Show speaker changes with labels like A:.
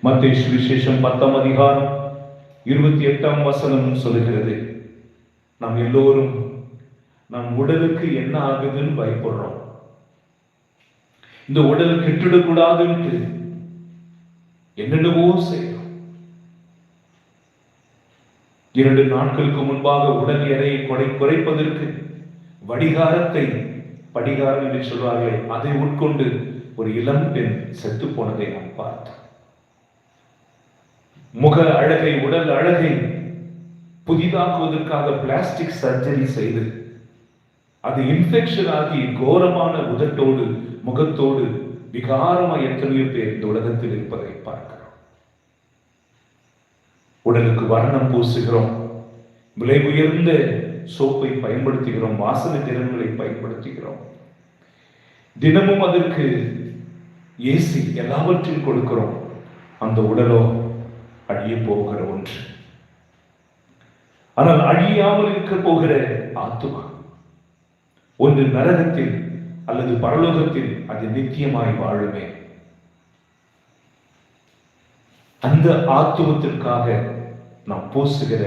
A: மத்தேயு சுவிசேஷம் 10ஆம் அதிகாரம் 28ஆம் வசனம் சொல்லுகிறது, நாம் எல்லோரும் நம் உடலுக்கு என்ன ஆகுதுன்னு பயப்படுறோம். இந்த உடல் கெட்டுடக்கூடாதுன்னு என்னென்னவோ செய்யறோம். 2 நாட்களுக்கு முன்பாக உடல் எடையை குறைப்பதற்கு வடிகாரத்தை, படிகாரம் என்று சொல்வார்களே, அதை உட்கொண்டு ஒரு இளம் பெண் செத்து போனதை நாம் பார்த்தோம். முக அழகை, உடல் அழகை புதிதாக்குவதற்காக பிளாஸ்டிக் சர்ஜரி செய்து அது இன்ஃபெக்ஷன் ஆகி கோரமான உதட்டோடு முகத்தோடு விகாரமாக எத்தனையோ பேர் இந்த உலகத்தில் இருப்பதை பார்க்கிறோம். உடலுக்கு வர்ணம் பூசுகிறோம், விலை உயர்ந்த சோப்பை பயன்படுத்துகிறோம், வாசனை திறன்களை பயன்படுத்துகிறோம், தினமும் அதற்கு ஏசி எல்லாவற்றையும் கொடுக்கிறோம். அந்த உடலோ அழிய போகிற ஒன்று. ஆனால் அழியாமல் இருக்க போகிற ஆத்துமா ஒன்று நரகத்தில் அல்லது பரலோகத்தில் அது நித்தியமாய் வாழுமே. அந்த ஆத்துமத்திற்காக நாம் பூசுகிற